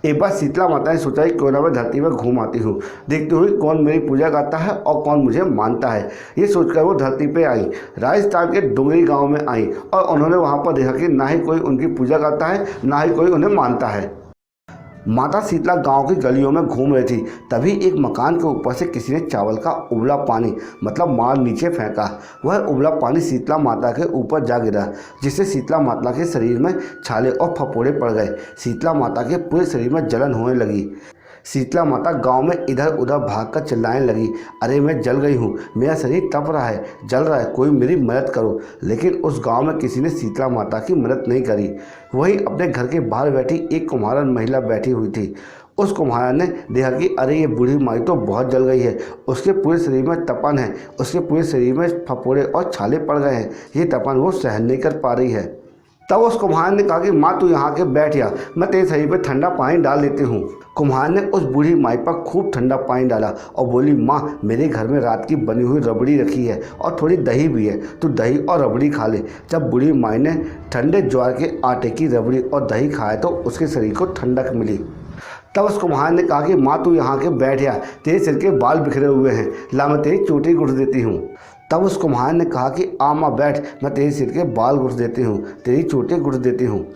एक बार शीतला माता ने सोचा कि क्यों ना मैं धरती पर घूम आती हूँ, देखती हुई कौन मेरी पूजा करता है और कौन मुझे मानता है। ये सोचकर वो धरती पे आई, राजस्थान के डुंगरी गांव में आई और उन्होंने वहाँ पर देखा कि ना ही कोई उनकी पूजा करता है, ना ही कोई उन्हें मानता है। माता शीतला गांव की गलियों में घूम रही थी, तभी एक मकान के ऊपर से किसी ने चावल का उबला पानी मतलब मार नीचे फेंका। वह उबला पानी शीतला माता के ऊपर जा गिरा, जिससे शीतला माता के शरीर में छाले और फफोड़े पड़ गए। शीतला माता के पूरे शरीर में जलन होने लगी। शीतला माता गांव में इधर उधर भागकर चिल्लाने लगी, अरे मैं जल गई हूँ, मेरा शरीर तप रहा है, जल रहा है, कोई मेरी मदद करो। लेकिन उस गांव में किसी ने शीतला माता की मदद नहीं करी। वहीं अपने घर के बाहर बैठी एक कुम्हारन महिला बैठी हुई थी। उस कुम्हारन ने देखा कि अरे ये बूढ़ी माई तो बहुत जल गई है, उसके पूरे शरीर में तपन है, उसके पूरे शरीर में फफोड़े और छाले पड़ गए हैं, ये तपन वो सहन नहीं कर पा रही है। तब उस कुम्हार ने कहा कि माँ तू यहाँ के बैठ जा, मैं तेरे शरीर पे ठंडा पानी डाल देती हूँ। कुम्हार ने उस बूढ़ी माई पर खूब ठंडा पानी डाला और बोली, माँ मेरे घर में रात की बनी हुई रबड़ी रखी है और थोड़ी दही भी है, तू दही और रबड़ी खा ले। जब बूढ़ी माई ने ठंडे ज्वार के आटे की रबड़ी और दही खाया तो उसके शरीर को ठंडक मिली। तब उस कुम्हार ने कहा कि माँ तू यहाँ के बैठ जा, तेरे सिर के बाल बिखरे हुए हैं, ला मैं तेरी चोटी गुड़ देती हूँ। तब उस कुम्हार ने कहा कि आ माँ बैठ, मैं तेरे सिर के बाल गुड़ देती हूँ, तेरी चोटी गुड़ देती हूँ।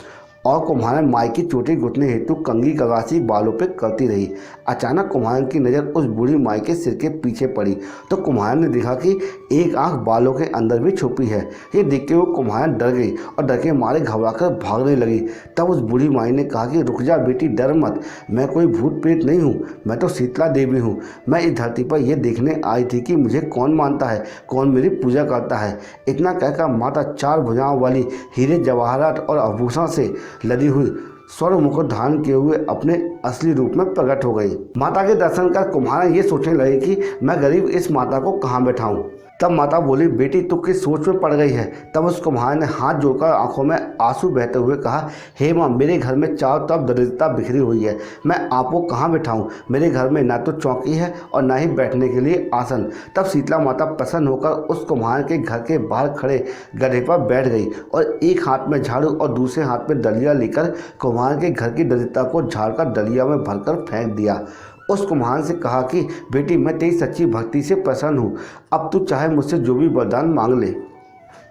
और कुम्हार माई की चोटी घुटने हेतु कंघी कगासी बालों पे करती रही। अचानक कुम्हार की नज़र उस बूढ़ी माई के सिर के पीछे पड़ी तो कुम्हार ने देखा कि एक आंख बालों के अंदर भी छुपी है। ये देखते हुए कुम्हार डर गई और डर के मारे घबराकर भागने लगी। तब उस बूढ़ी माई ने कहा कि रुक जा बेटी, डर मत, मैं कोई भूत प्रेत नहीं हूँ, मैं तो शीतला देवी हूँ। मैं इस धरती पर यह देखने आई थी कि मुझे कौन मानता है, कौन मेरी पूजा करता है। इतना कहकर माता चार भुजाओं वाली हीरे जवाहरात और आभूषण से लदी हुई स्वर्ण मुकुट धारण किए हुए अपने असली रूप में प्रकट हो गई। माता के दर्शन कर कुम्हार ये सोचने लगे कि मैं गरीब इस माता को कहाँ बैठाऊं। तब माता बोली, बेटी तू किस सोच में पड़ गई है। तब उस कुम्हार ने हाथ जोड़कर आंखों में आंसू बहते हुए कहा, हे माँ, मेरे घर में चारों तरफ दरिद्रता बिखरी हुई है, मैं आपको कहाँ बैठाऊँ। मेरे घर में ना तो चौकी है और ना ही बैठने के लिए आसन। तब शीतला माता प्रसन्न होकर उस कुम्हार के घर के बाहर खड़े गधे पर बैठ गई और एक हाथ में झाड़ू और दूसरे हाथ में डलिया लेकर कुम्हार के घर की दरिद्रता को झाड़कर डलिया में भरकर फेंक दिया। उस कुम्हार से कहा कि बेटी मैं तेरी सच्ची भक्ति से प्रसन्न हूँ, अब तू चाहे मुझसे जो भी वरदान मांग ले।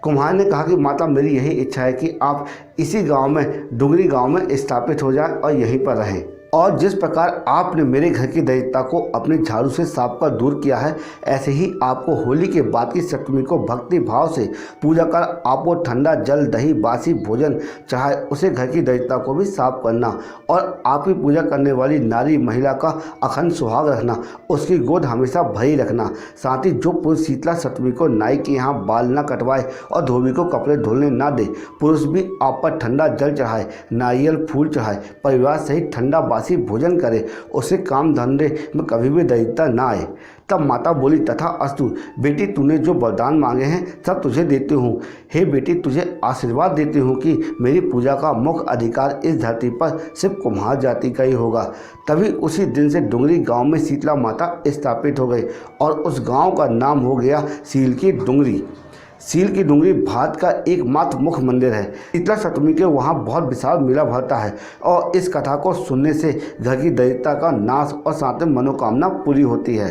कुम्हार ने कहा कि माता मेरी यही इच्छा है कि आप इसी गांव में डुंगरी गांव में स्थापित हो जाएं और यहीं पर रहें। और जिस प्रकार आपने मेरे घर की दरिद्रता को अपने झाड़ू से साफ कर दूर किया है, ऐसे ही आपको होली के बाद की सप्तमी को भक्ति भाव से पूजा कर आपको ठंडा जल, दही, बासी भोजन चाहे उसे घर की दरिद्रता को भी साफ करना और आपकी पूजा करने वाली नारी महिला का अखंड सुहाग रखना, उसकी गोद हमेशा भरी रखना। साथ ही जो पुरुष शीतला सप्तमी को नाई के यहाँ बाल न कटवाए और धोबी को कपड़े धुलने ना दे, पुरुष भी आप पर ठंडा जल चढ़ाए, नारियल फूल चढ़ाए, परिवार सहित ठंडा बासी भोजन करे, उसे काम धंधे में कभी भी दरिद्रता ना आए। तब माता बोली, तथा अस्तु बेटी, तूने जो वरदान मांगे हैं सब तुझे देती हूँ। हे बेटी, तुझे आशीर्वाद देती हूँ कि मेरी पूजा का मुख्य अधिकार इस धरती पर सिर्फ कुम्हार जाति का ही होगा। तभी उसी दिन से डुंगरी गांव में शीतला माता स्थापित हो गई और उस गांव का नाम हो गया सील की डुंगरी। सील की डुंगरी भारत का एकमात्र मुख्य मंदिर है। शीतला सप्तमी के वहाँ बहुत विशाल मेला भरता है और इस कथा को सुनने से घर की दरिद्रता का नाश और साथ में मनोकामना पूरी होती है।